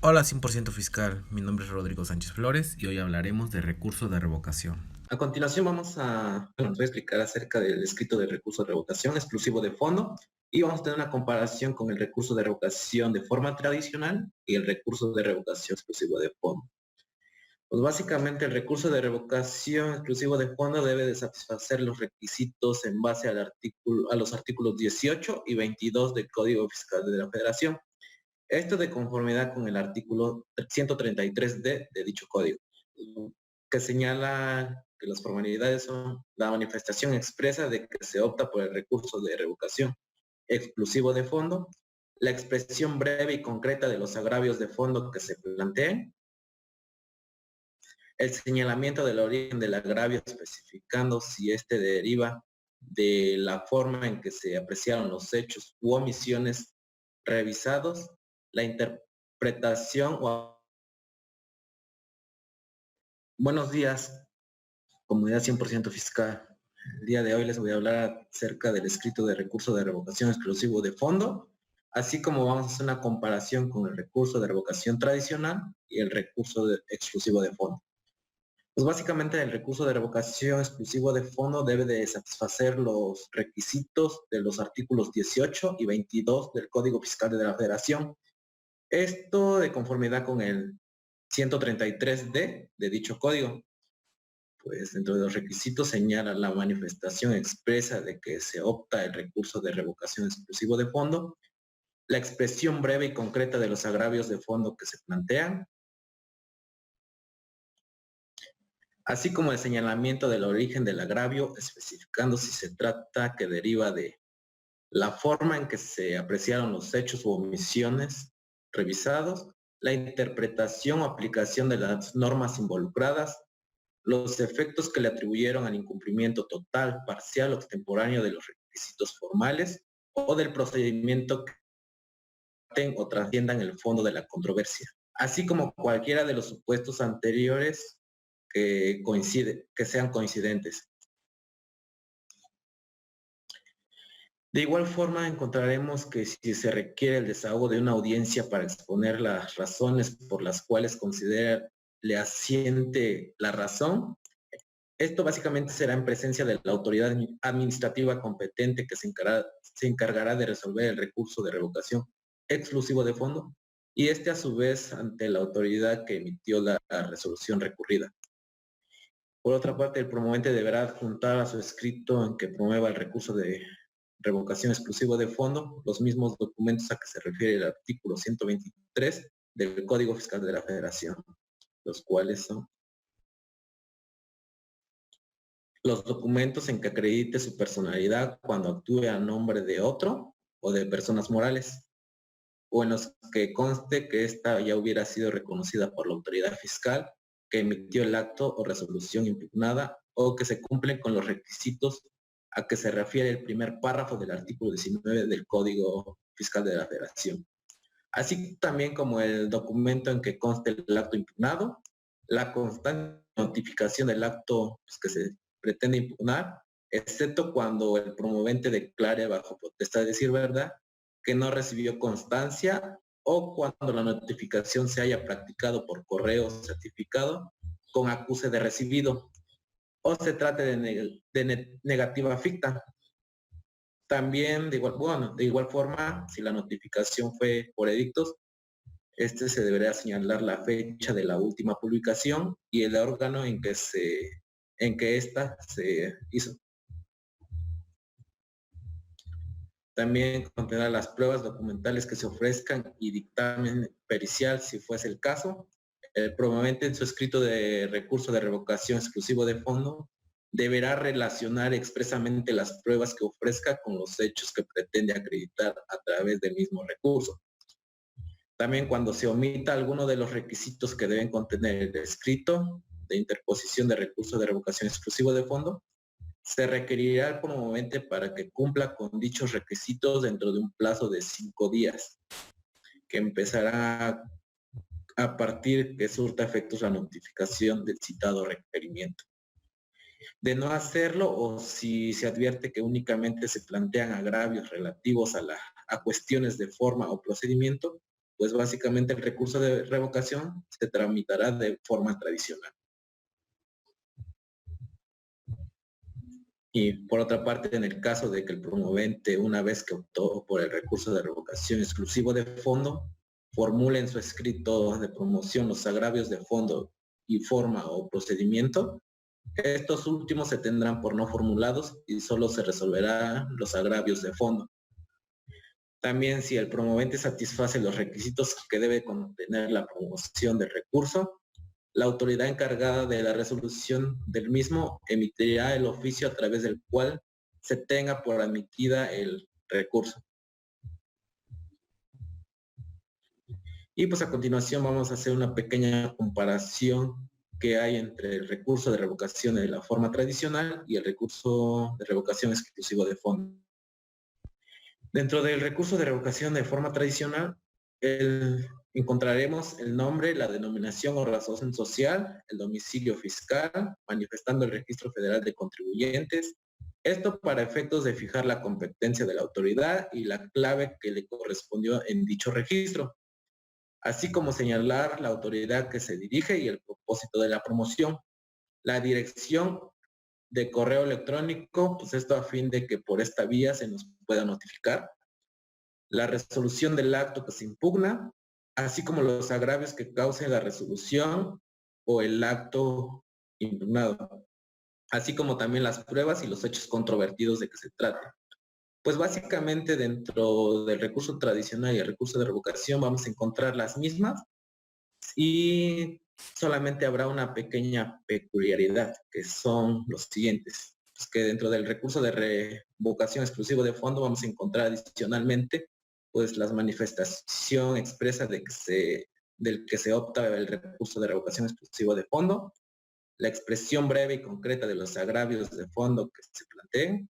Hola 100% fiscal, mi nombre es Rodrigo Sánchez Flores y hoy hablaremos de recurso de revocación. A continuación les voy a explicar acerca del escrito de recurso de revocación exclusivo de fondo y vamos a tener una comparación con el recurso de revocación de forma tradicional y el recurso de revocación exclusivo de fondo. Pues básicamente el recurso de revocación exclusivo de fondo debe de satisfacer los requisitos en base a los artículos 18 y 22 del Código Fiscal de la Federación. Esto de conformidad con el artículo 133D de dicho código, que señala que las formalidades son la manifestación expresa de que se opta por el recurso de revocación exclusivo de fondo, la expresión breve y concreta de los agravios de fondo que se planteen, el señalamiento del origen del agravio especificando si éste deriva de la forma en que se apreciaron los hechos u omisiones revisados, la interpretación o... Buenos días, comunidad 100% fiscal. El día de hoy les voy a hablar acerca del escrito de recurso de revocación exclusivo de fondo, así como vamos a hacer una comparación con el recurso de revocación tradicional y el recurso exclusivo de fondo. Pues básicamente el recurso de revocación exclusivo de fondo debe de satisfacer los requisitos de los artículos 18 y 22 del Código Fiscal de la Federación. Esto de conformidad con el 133D de dicho código. Pues dentro de los requisitos señala la manifestación expresa de que se opta el recurso de revocación exclusivo de fondo, la expresión breve y concreta de los agravios de fondo que se plantean, así como el señalamiento del origen del agravio, especificando si se trata que deriva de la forma en que se apreciaron los hechos u omisiones revisados, la interpretación o aplicación de las normas involucradas, los efectos que le atribuyeron al incumplimiento total, parcial o extemporáneo de los requisitos formales o del procedimiento que o trasciendan el fondo de la controversia, así como cualquiera de los supuestos anteriores que sean coincidentes. De igual forma, encontraremos que si se requiere el desahogo de una audiencia para exponer las razones por las cuales considera le asiente la razón, esto básicamente será en presencia de la autoridad administrativa competente que se encargará de resolver el recurso de revocación exclusivo de fondo y este a su vez ante la autoridad que emitió la resolución recurrida. Por otra parte, el promovente deberá adjuntar a su escrito en que promueva el recurso de revocación exclusivo de fondo los mismos documentos a que se refiere el artículo 123 del Código Fiscal de la Federación, los cuales son los documentos en que acredite su personalidad cuando actúe a nombre de otro o de personas morales, o en los que conste que ésta ya hubiera sido reconocida por la autoridad fiscal que emitió el acto o resolución impugnada, o que se cumplen con los requisitos a que se refiere el primer párrafo del artículo 19 del Código Fiscal de la Federación. Así también como el documento en que conste el acto impugnado, la constante notificación del acto que se pretende impugnar, excepto cuando el promovente declare bajo potestad de decir verdad que no recibió constancia o cuando la notificación se haya practicado por correo certificado con acuse de recibido o se trate de negativa ficta. También, de igual forma, si la notificación fue por edictos, este se deberá señalar la fecha de la última publicación y el órgano en que ésta se hizo. También contendrá las pruebas documentales que se ofrezcan y dictamen pericial si fuese el caso. El promovente en su escrito de recurso de revocación exclusivo de fondo deberá relacionar expresamente las pruebas que ofrezca con los hechos que pretende acreditar a través del mismo recurso. También cuando se omita alguno de los requisitos que deben contener el escrito de interposición de recurso de revocación exclusivo de fondo, se requerirá al promovente para que cumpla con dichos requisitos dentro de un plazo de 5 días, que empezará a partir que surta efectos la notificación del citado requerimiento. De no hacerlo o si se advierte que únicamente se plantean agravios relativos a cuestiones de forma o procedimiento, pues básicamente el recurso de revocación se tramitará de forma tradicional. Y por otra parte, en el caso de que el promovente, una vez que optó por el recurso de revocación exclusivo de fondo, formule en su escrito de promoción los agravios de fondo y forma o procedimiento, estos últimos se tendrán por no formulados y solo se resolverán los agravios de fondo. También, si el promovente satisface los requisitos que debe contener la promoción del recurso, la autoridad encargada de la resolución del mismo emitirá el oficio a través del cual se tenga por admitida el recurso. Y pues a continuación vamos a hacer una pequeña comparación que hay entre el recurso de revocación de la forma tradicional y el recurso de revocación exclusivo de fondo. Dentro del recurso de revocación de forma tradicional, encontraremos el nombre, la denominación o razón social, el domicilio fiscal, manifestando el registro federal de contribuyentes. Esto para efectos de fijar la competencia de la autoridad y la clave que le correspondió en dicho registro, así como señalar la autoridad que se dirige y el propósito de la promoción. La dirección de correo electrónico, pues esto a fin de que por esta vía se nos pueda notificar. La resolución del acto que se impugna, así como los agravios que cause la resolución o el acto impugnado, así como también las pruebas y los hechos controvertidos de que se trata. Pues básicamente dentro del recurso tradicional y el recurso de revocación vamos a encontrar las mismas y solamente habrá una pequeña peculiaridad, que son los siguientes. Pues que dentro del recurso de revocación exclusivo de fondo vamos a encontrar adicionalmente pues la manifestación expresa del que se opta el recurso de revocación exclusivo de fondo, la expresión breve y concreta de los agravios de fondo que se planteen,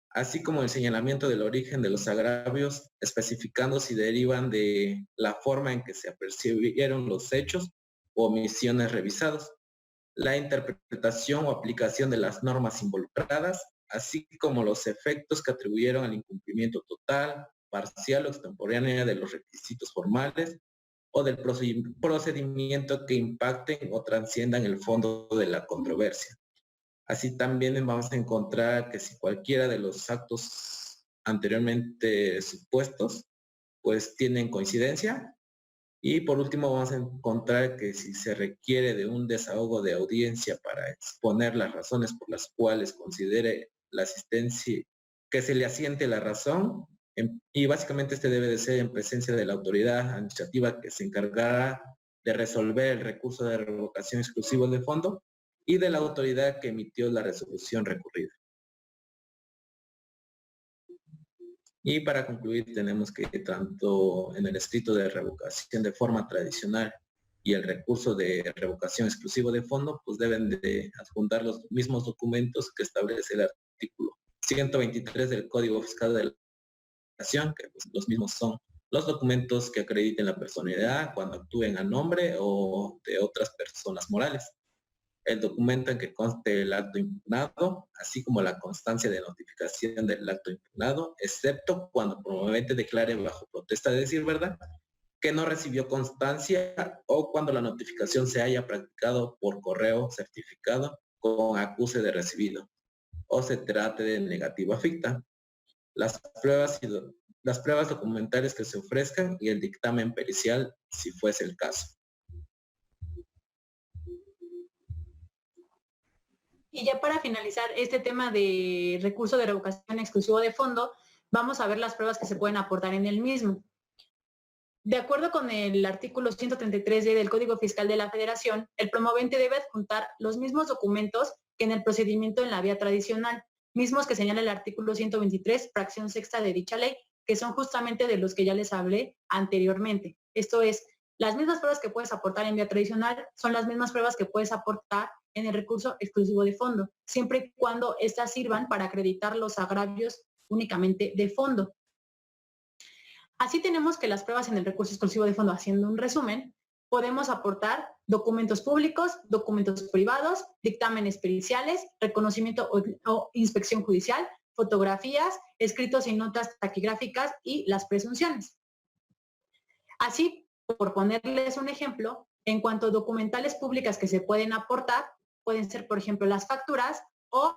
así como el señalamiento del origen de los agravios, especificando si derivan de la forma en que se apercibieron los hechos o omisiones revisados, la interpretación o aplicación de las normas involucradas, así como los efectos que atribuyeron al incumplimiento total, parcial o extemporánea de los requisitos formales o del procedimiento que impacten o trasciendan el fondo de la controversia. Así también vamos a encontrar que si cualquiera de los actos anteriormente supuestos, pues tienen coincidencia. Y por último vamos a encontrar que si se requiere de un desahogo de audiencia para exponer las razones por las cuales considere la asistencia, que se le asiente la razón, y básicamente este debe de ser en presencia de la autoridad administrativa que se encargará de resolver el recurso de revocación exclusivo de fondo y de la autoridad que emitió la resolución recurrida. Y para concluir tenemos que tanto en el escrito de revocación de forma tradicional y el recurso de revocación exclusivo de fondo, pues deben de adjuntar los mismos documentos que establece el artículo 123 del Código Fiscal de la Nación, que pues los mismos son los documentos que acrediten la personalidad cuando actúen a nombre o de otras personas morales, el documento en que conste el acto impugnado, así como la constancia de notificación del acto impugnado, excepto cuando el promovente declare bajo protesta de decir verdad que no recibió constancia o cuando la notificación se haya practicado por correo certificado con acuse de recibido o se trate de negativa ficta. Las pruebas documentales que se ofrezcan y el dictamen pericial si fuese el caso. Y ya para finalizar este tema de recurso de revocación exclusivo de fondo, vamos a ver las pruebas que se pueden aportar en el mismo. De acuerdo con el artículo 133D del Código Fiscal de la Federación, el promovente debe adjuntar los mismos documentos que en el procedimiento en la vía tradicional, mismos que señala el artículo 123, fracción sexta de dicha ley, que son justamente de los que ya les hablé anteriormente. Esto es, las mismas pruebas que puedes aportar en vía tradicional son las mismas pruebas que puedes aportar en el recurso exclusivo de fondo, siempre y cuando éstas sirvan para acreditar los agravios únicamente de fondo. Así tenemos que las pruebas en el recurso exclusivo de fondo, haciendo un resumen, podemos aportar documentos públicos, documentos privados, dictámenes periciales, reconocimiento o inspección judicial, fotografías, escritos y notas taquigráficas y las presunciones. Así, por ponerles un ejemplo, en cuanto a documentales públicas que se pueden aportar, pueden ser, por ejemplo, las facturas o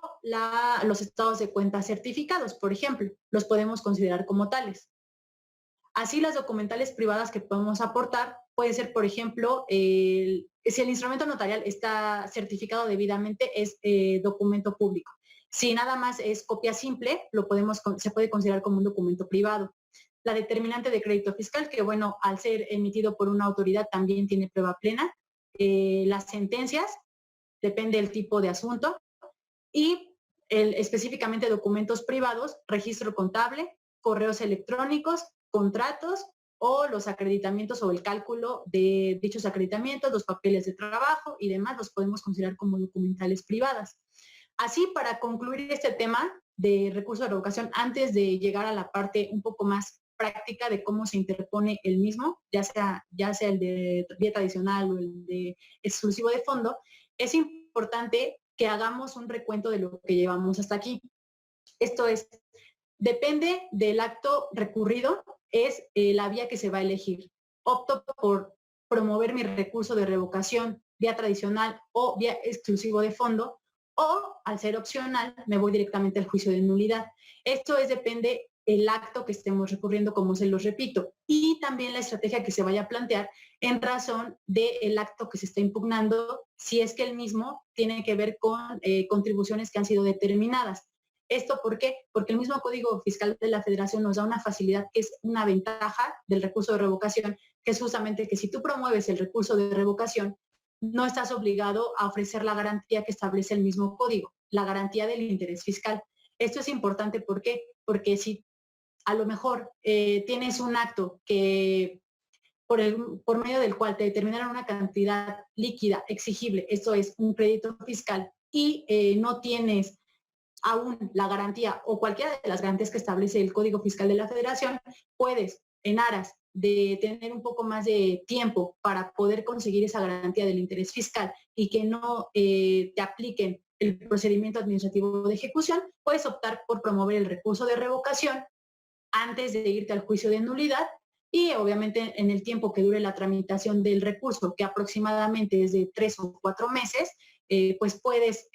los estados de cuenta certificados, por ejemplo, los podemos considerar como tales. Así, las documentales privadas que podemos aportar puede ser, por ejemplo, si el instrumento notarial está certificado debidamente, es documento público. Si nada más es copia simple, se puede considerar como un documento privado. La determinante de crédito fiscal, que bueno, al ser emitido por una autoridad también tiene prueba plena. Las sentencias, depende del tipo de asunto. Y específicamente documentos privados, registro contable, correos electrónicos, contratos o los acreditamientos o el cálculo de dichos acreditamientos, los papeles de trabajo y demás, los podemos considerar como documentales privadas. Así, para concluir este tema de recurso de revocación, antes de llegar a la parte un poco más práctica de cómo se interpone el mismo, ya sea el de vía tradicional o el de exclusivo de fondo, es importante que hagamos un recuento de lo que llevamos hasta aquí. Esto es, depende del acto recurrido, es la vía que se va a elegir. Opto por promover mi recurso de revocación vía tradicional o vía exclusivo de fondo, o al ser opcional me voy directamente al juicio de nulidad. Esto depende el acto que estemos recurriendo, como se los repito, y también la estrategia que se vaya a plantear en razón del acto que se está impugnando, si es que el mismo tiene que ver con contribuciones que han sido determinadas. ¿Esto por qué? Porque el mismo Código Fiscal de la Federación nos da una facilidad que es una ventaja del recurso de revocación, que es justamente que si tú promueves el recurso de revocación, no estás obligado a ofrecer la garantía que establece el mismo código, la garantía del interés fiscal. Esto es importante, ¿por qué? Porque si a lo mejor tienes un acto que por medio del cual te determinaron una cantidad líquida exigible, esto es un crédito fiscal, y no tienes aún la garantía o cualquiera de las garantías que establece el Código Fiscal de la Federación, puedes, en aras de tener un poco más de tiempo para poder conseguir esa garantía del interés fiscal y que no te apliquen el procedimiento administrativo de ejecución, puedes optar por promover el recurso de revocación antes de irte al juicio de nulidad y obviamente en el tiempo que dure la tramitación del recurso, que aproximadamente es de 3 o 4 meses, pues puedes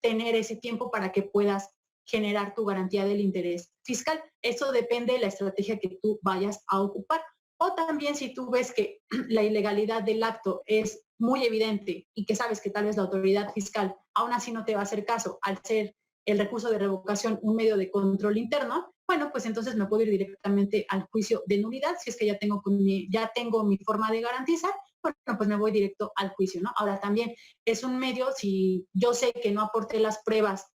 tener ese tiempo para que puedas generar tu garantía del interés fiscal. Eso depende de la estrategia que tú vayas a ocupar. O también si tú ves que la ilegalidad del acto es muy evidente y que sabes que tal vez la autoridad fiscal aún así no te va a hacer caso al ser el recurso de revocación un medio de control interno, bueno, pues entonces me puedo ir directamente al juicio de nulidad, si es que ya tengo mi forma de garantizar, bueno, pues me voy directo al juicio, ¿no? Ahora también es un medio, si yo sé que no aporté las pruebas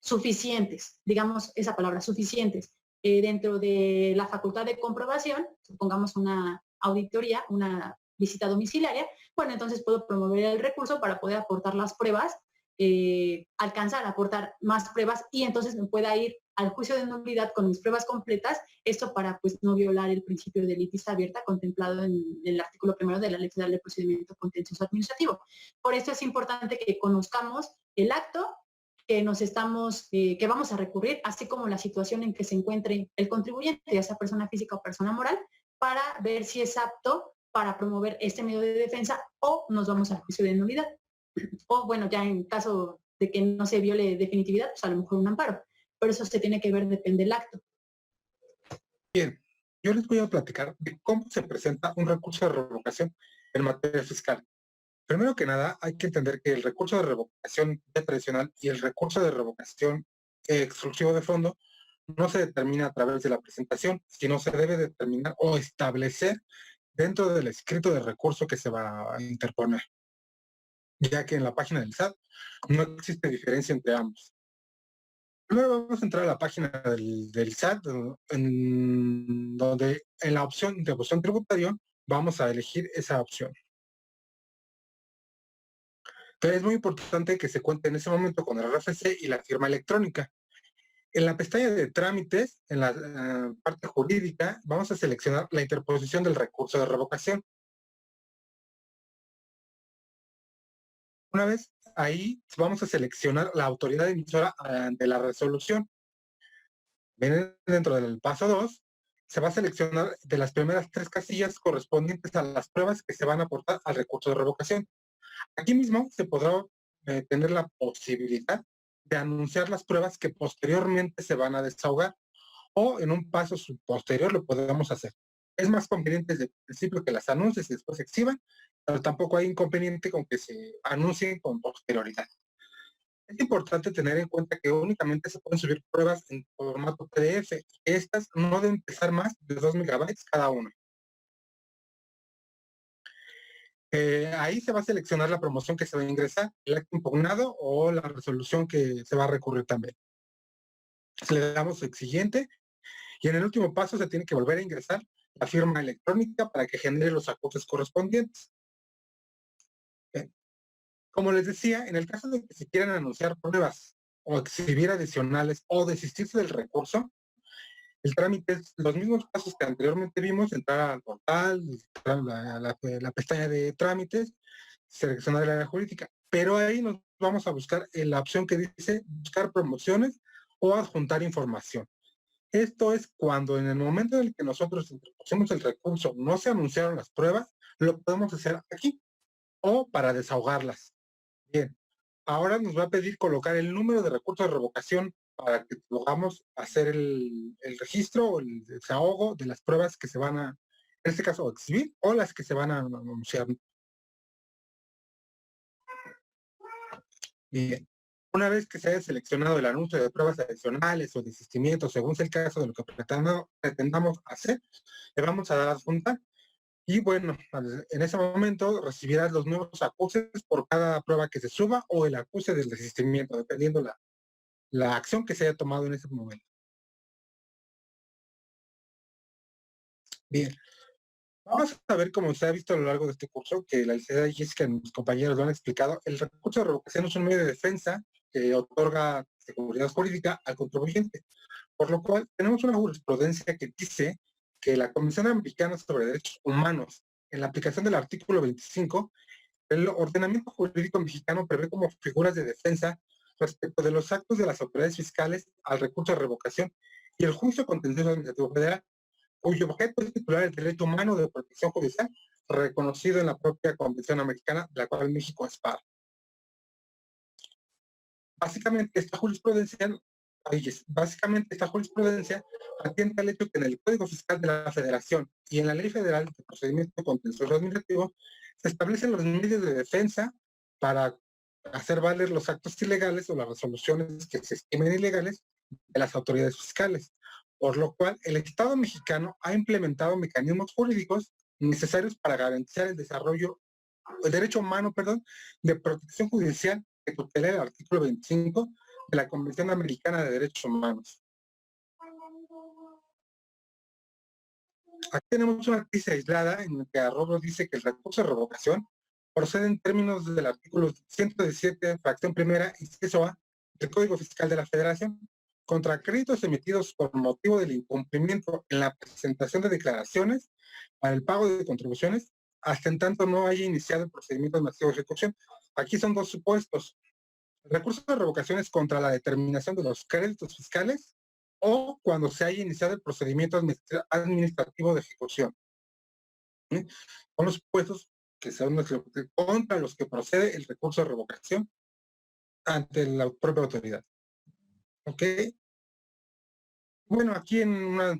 suficientes, digamos esa palabra, suficientes, dentro de la facultad de comprobación, supongamos una auditoría, una visita domiciliaria, bueno, entonces puedo promover el recurso para poder aportar las pruebas, alcanzar a aportar más pruebas y entonces me pueda ir al juicio de nulidad con mis pruebas completas, esto para pues no violar el principio de litis abierta contemplado en el artículo 1 de la Ley Federal de Procedimiento Contencioso Administrativo. Por esto es importante que conozcamos el acto que que vamos a recurrir, así como la situación en que se encuentre el contribuyente, ya sea persona física o persona moral, para ver si es apto para promover este medio de defensa o nos vamos al juicio de nulidad. O bueno, ya en caso de que no se viole definitividad, pues a lo mejor un amparo. Pero eso se tiene que ver, depende del acto. Bien, yo les voy a platicar de cómo se presenta un recurso de revocación en materia fiscal. Primero que nada, hay que entender que el recurso de revocación tradicional y el recurso de revocación exclusivo de fondo no se determina a través de la presentación, sino se debe determinar o establecer dentro del escrito de recurso que se va a interponer, ya que en la página del SAT no existe diferencia entre ambos. Primero vamos a entrar a la página del SAT, donde en la opción de interposición tributaria vamos a elegir esa opción. Entonces es muy importante que se cuente en ese momento con el RFC y la firma electrónica. En la pestaña de trámites, en la parte jurídica, vamos a seleccionar la interposición del recurso de revocación. Una vez ahí, vamos a seleccionar la autoridad emisora de la resolución. Viene dentro del paso 2, se va a seleccionar de las primeras 3 casillas correspondientes a las pruebas que se van a aportar al recurso de revocación. Aquí mismo se podrá tener la posibilidad de anunciar las pruebas que posteriormente se van a desahogar, o en un paso posterior lo podemos hacer. Es más conveniente desde el principio que las anuncies y después se exhiban, pero tampoco hay inconveniente con que se anuncien con posterioridad. Es importante tener en cuenta que únicamente se pueden subir pruebas en formato PDF. Estas no deben pesar más de 2 megabytes cada una. Ahí se va a seleccionar la promoción que se va a ingresar, el acto impugnado o la resolución que se va a recurrir también. Le damos siguiente y en el último paso se tiene que volver a ingresar la firma electrónica para que genere los ajustes correspondientes. Bien. Como les decía, en el caso de que se quieran anunciar pruebas o exhibir adicionales o desistirse del recurso, el trámite es los mismos pasos que anteriormente vimos: entrar al portal, la pestaña de trámites, seleccionar el área jurídica, pero ahí nos vamos a buscar en la opción que dice buscar promociones o adjuntar información. Esto es cuando en el momento en el que nosotros interpusimos el recurso no se anunciaron las pruebas, lo podemos hacer aquí o para desahogarlas. Bien, ahora nos va a pedir colocar el número de recurso de revocación para que podamos hacer el registro o el desahogo de las pruebas que se van a, en este caso, exhibir o las que se van a anunciar. Bien, una vez que se haya seleccionado el anuncio de pruebas adicionales o desistimiento, según sea el caso de lo que pretendamos hacer, le vamos a dar a adjuntar. Y bueno, en ese momento recibirás los nuevos acuses por cada prueba que se suba o el acuse del desistimiento, dependiendo la acción que se haya tomado en ese momento. Bien, vamos a ver, como se ha visto a lo largo de este curso, que la licenciada Jessica y mis compañeros lo han explicado, el recurso de revocación es un medio de defensa que otorga seguridad jurídica al contribuyente, por lo cual tenemos una jurisprudencia que dice que la Comisión Americana sobre Derechos Humanos, en la aplicación del artículo 25, el ordenamiento jurídico mexicano prevé como figuras de defensa respecto de los actos de las autoridades fiscales al recurso de revocación y el juicio contencioso administrativo federal, cuyo objeto es titular el derecho humano de protección judicial reconocido en la propia Convención Americana, de la cual México es parte. Básicamente esta jurisprudencia atiende al hecho que en el Código Fiscal de la Federación y en la Ley Federal de Procedimiento Contencioso Administrativo se establecen los medios de defensa para hacer valer los actos ilegales o las resoluciones que se estimen ilegales de las autoridades fiscales, por lo cual el Estado mexicano ha implementado mecanismos jurídicos necesarios para garantizar el derecho humano, de protección judicial que tutela el artículo 25 de la Convención Americana de Derechos Humanos. Aquí tenemos una noticia aislada en la que Arroyo dice que el recurso de revocación procede en términos del artículo 117, fracción primera, inciso A, del Código Fiscal de la Federación, contra créditos emitidos por motivo del incumplimiento en la presentación de declaraciones para el pago de contribuciones, hasta en tanto no haya iniciado el procedimiento de ejecución. Aquí son dos supuestos. El recurso de revocación es contra la determinación de los créditos fiscales o cuando se haya iniciado el procedimiento administrativo de ejecución. ¿Sí? Son los supuestos que son contra los que procede el recurso de revocación ante la propia autoridad. ¿Ok? Bueno, aquí en una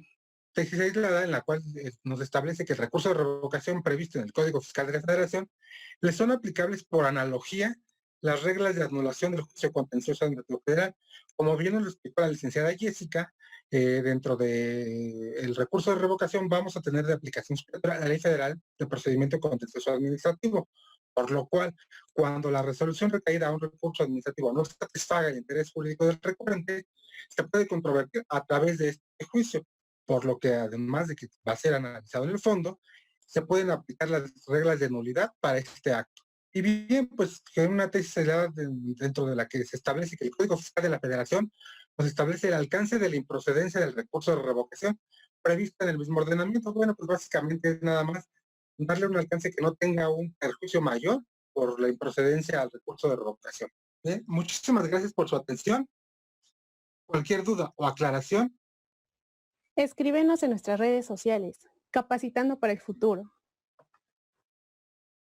tesis aislada en la cual nos establece que el recurso de revocación previsto en el Código Fiscal de la Federación le son aplicables por analogía las reglas de anulación del juicio contencioso administrativo federal. Como bien nos lo explicó la licenciada Jessica, dentro del recurso de revocación vamos a tener de aplicación superior a la Ley Federal de Procedimiento Contencioso Administrativo, por lo cual, cuando la resolución recaída a un recurso administrativo no satisfaga el interés jurídico del recurrente, se puede controvertir a través de este juicio, por lo que además de que va a ser analizado en el fondo, se pueden aplicar las reglas de nulidad para este acto. Y bien, pues que una tesis dentro de la que se establece que el Código Fiscal de la Federación nos establece el alcance de la improcedencia del recurso de revocación previsto en el mismo ordenamiento. Bueno, pues básicamente es nada más darle un alcance que no tenga un perjuicio mayor por la improcedencia al recurso de revocación. Bien, muchísimas gracias por su atención. Cualquier duda o aclaración, Escríbenos en nuestras redes sociales, Capacitando para el Futuro.